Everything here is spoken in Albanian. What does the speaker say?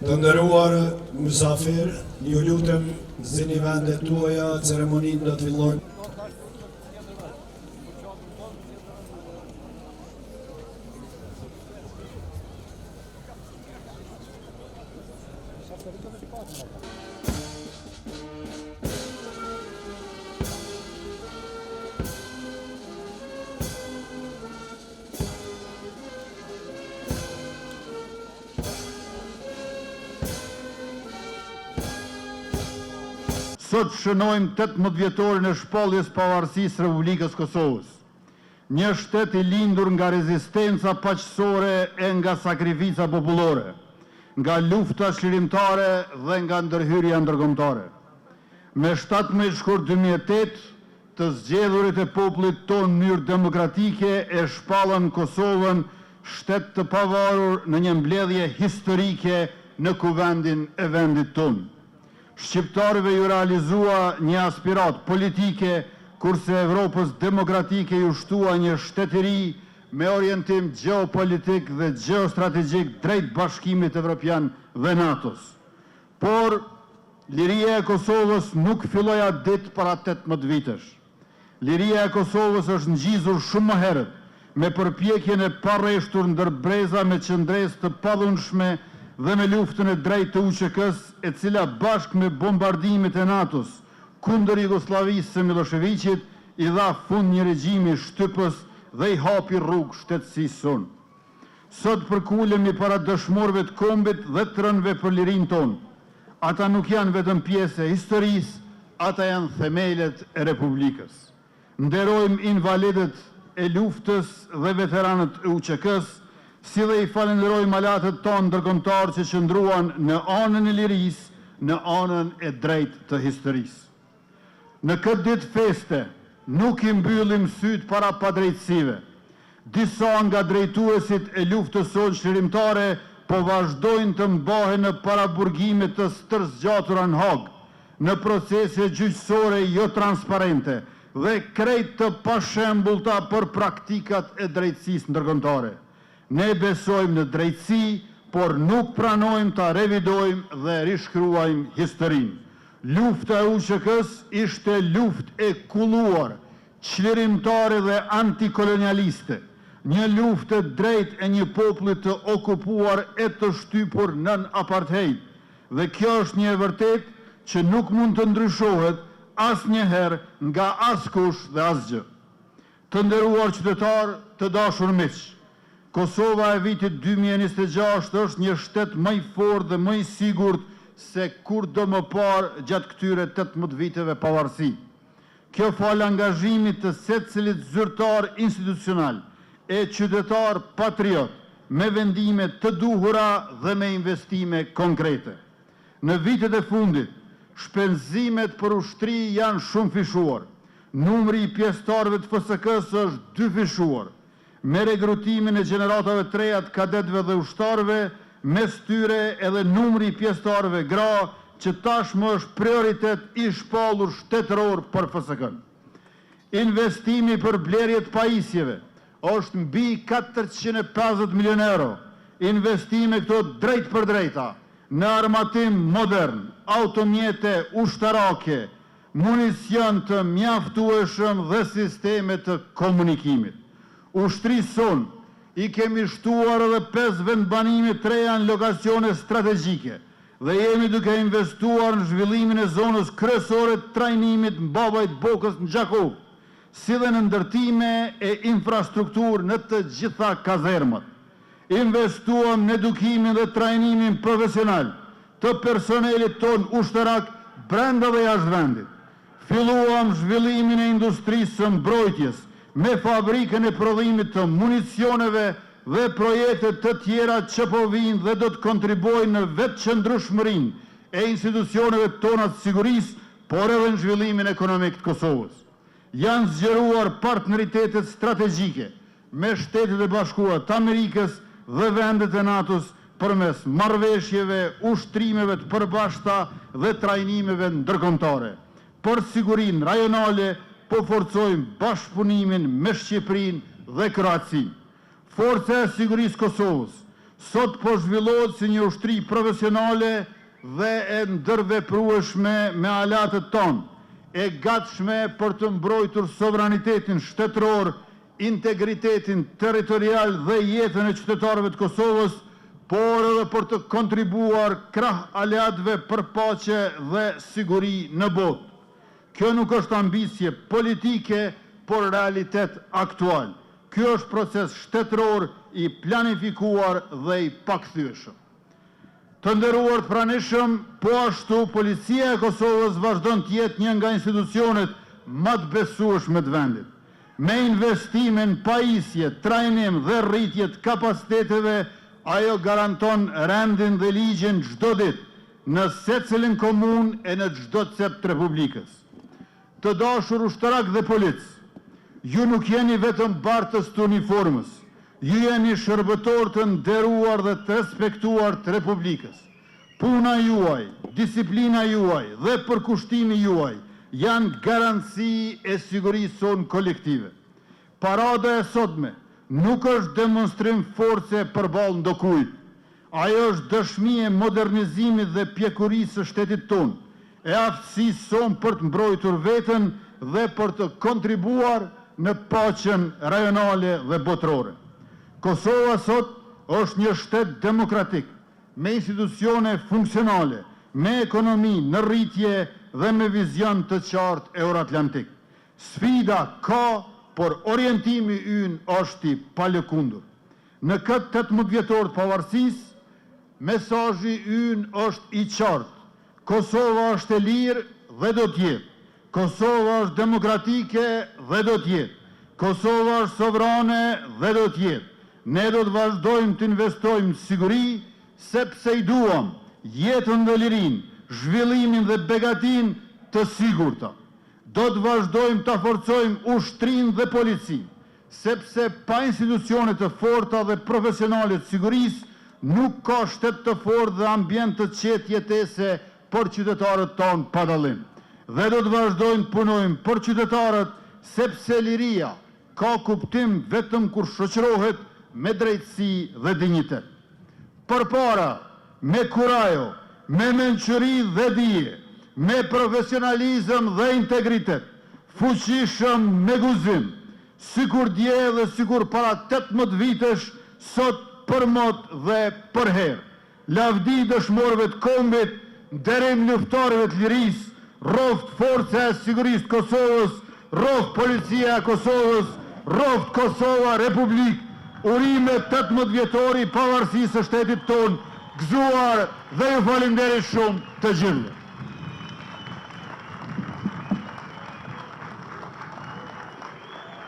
Të nderuar mysafir, ju lutem zini vendet tuaja, ceremoninë do të fillojë. Sot shënojmë 18 vjetorin e shpalljes pavarësisë Republikës Kosovës. Një shtet I lindur nga rezistenca paqësore e nga sakrifica popullore, nga lufta çlirimtare dhe nga ndërhyrja ndërkombëtare. Me 17 shkurt 2008, të zgjedhurit e popullit tonë në mënyrë demokratike e shpallën Kosovën shtet të pavarur në një mbledhje historike në kuvendin e vendit tonë. Shqiptarëve ju realizua një aspirat politike, kurse Evropës demokratike ju shtua një shtetëri me orientim geopolitik dhe geostrategjik drejt Bashkimit Evropian dhe NATO-s. Por, liria e Kosovës nuk filloi atë ditë para 18 vitesh. Liria e Kosovës është ngjizur shumë më herët, me përpjekjen e parreshtur ndër breza me qëndresë të padhunshme dhe me luftën e drejtë të UÇK-s, e cila bashkë me bombardimet e NATO-s kundër Jugosllavisë së Miloševićit I dha fund një regjimi shtypës dhe I hapi rrugë shtetësisë sonë. Sot përkulemi para dëshmorëve të kombit dhe të rënëve për lirinë tonë. Ata nuk janë vetëm pjesë e historisë, ata janë themelet e Republikës. Nderojmë invalidët e luftës dhe veteranët e UÇK-s, si dhe I falenderojmë alatët tonë ndërkombëtar që qëndruan në anën e lirisë, në anën e drejtë të historisë. Në këtë ditë feste, nuk I mbyllim syt para padrejtësive. Disa nga drejtuesit e luftës sonë çlirimtare po vazhdojnë të mbahen në paraburgime të stërzgjatura në Hag, në procese gjyqësore jo transparente dhe krejt të pashembullta për praktikat e drejtësisë ndërkombëtare. Ne besojmë në drejtësi, por nuk pranojmë ta revidojmë dhe rishkruajmë historinë. Lufta e UÇK-s ishte luftë e kulluar, çlirimtare dhe antikolonialiste, një luftë e drejtë e një populli të okupuar e të shtypur nën apartheid, dhe kjo është një e vërtetë që nuk mund të ndryshohet asnjëherë nga askush dhe asgjë. Të nderuar qytetarë, të dashur miq, Kosova e vitit 2026 është një shtet më I fortë dhe më I sigurt se kurdo më parë gjatë këtyre 18 viteve pavarësi. Kjo fal angazhimit të secilit zyrtar institucional e qytetar patriot me vendime të duhura dhe me investime konkrete. Në vitet e fundit, shpenzimet për ushtri janë shumë fishuar. Numri I pjesëtarëve të FSK-s është 2 fishuar. Me regrutimin e gjeneratave të reja të kadetëve dhe ushtarëve, mes tyre edhe numri I pjesëtarëve gra, që tashmë është prioritet I shpallur shtetëror për FSK-n. Investimi për blerje të pajisjeve është mbi 450 milion euro. Investime këto drejt për drejta në armatim modern, automjete ushtarake, municion të mjaftueshëm dhe sisteme të komunikimit. Ushtrisë sonë I kemi shtuar edhe 5 vendbanime të reja në lokacione strategjike dhe jemi duke investuar në zhvillimin e zonës kryesore të trajnimit Mbabajt Bokës në Gjakov, si dhe në ndërtime e infrastrukturë në të gjitha kazermat. Investuam në edukimin dhe trajnimin profesional të personelit ton ushtarak brenda dhe jashtë vendit. Filluam zhvillimin e industrisë së mbrojtjes me fabrikën e prodhimit të municioneve dhe projekte të tjera që po vinë dhe do të kontribuojnë në vetë qëndrueshmërinë e institucioneve tona të sigurisë, por edhe në zhvillimin ekonomik të Kosovës. Janë zgjeruar partneritetet strategjike me Shtetet e Bashkuara të Amerikës dhe vendet e NATO-s përmes marrëveshjeve, ushtrimeve të përbashkëta dhe trajnimeve ndërkombëtare. Për sigurinë rajonale po forcojmë bashkëpunimin me Shqipërinë dhe Kroacinë. Forca e Sigurisë Kosovës sot po zhvillohet si një ushtri profesionale dhe e ndërveprueshme me alatët tonë, e gatshme për të mbrojtur sovranitetin shtetëror, integritetin territorial dhe jetën e qytetarëve të Kosovës, por edhe për të kontribuar krah aleatëve për paqe dhe siguri në botë. Kjo nuk është ambicie politike, por realitet aktual. Kjo është proces shtetëror i planifikuar dhe i pakthyeshëm. Të nderuar të pranishëm, po ashtu policia e Kosovës vazhdon të jetë një nga institucionet më të besueshme të vendit. Me investime në pajisje, trajnim dhe rritje të kapaciteteve, ajo garanton rendin dhe ligjin çdo ditë në secilin komunë e në çdo cep të Republikës. Të dashur ushtarak dhe polic, ju nuk jeni vetëm bartës të uniformës, ju jeni shërbëtor të nderuar dhe të respektuar të Republikës. Puna juaj, disiplina juaj dhe përkushtimi juaj janë garanci e sigurisë sonë kolektive. Parada e sotme nuk është demonstrim force përballë ndokujt. Ajo është dëshmi e modernizimit dhe pjekurisë së shtetit tonë, e aftësisë sonë për të mbrojtur veten dhe për të kontribuar në paqen rajonale dhe botërore. Kosova sot është një shtet demokratik, me institucione funksionale, me ekonomi në rritje dhe me vizion të qartë euroatlantik. Sfida ka, por orientimi ynë është i palëkundur. Në këtë 18 vjetor të pavarësisë, mesazhi ynë është i qartë. Kosova është e lirë dhe do të jetë. Kosova është demokratike dhe do të jetë. Kosova është sovrane dhe do të jetë. Ne do të vazhdojmë të investojmë në siguri, sepse i duam jetën dhe lirinë, zhvillimin dhe begatin të sigurta. Do të vazhdojmë të forcojmë ushtrinë dhe policinë, sepse pa institucione të forta dhe profesionale të sigurisë, nuk ka shtet të fortë dhe ambient të qetë jetese për qytetarët tonë pa dallim. Dhe do të vazhdojmë të punojmë për qytetarët, sepse liria ka kuptim vetëm kur shoqërohet me drejtësi dhe dinjitet. Përpara, me kurajo, me mençuri dhe dije, me profesionalizëm dhe integritet, fuqishëm me guzim, sikur dje dhe sikur para 18 vitesh, sot për mot dhe për herë. Lavdi dëshmorëve të kombit, nderim luftarëve të lirisë, roft forca e sigurisë të Kosovës, roft policia e Kosovës, roft Kosova Republikë, urime 18 vjetori pavarësisë së shtetit tonë, gëzuar dhe ju falenderoj shumë të gjithëve.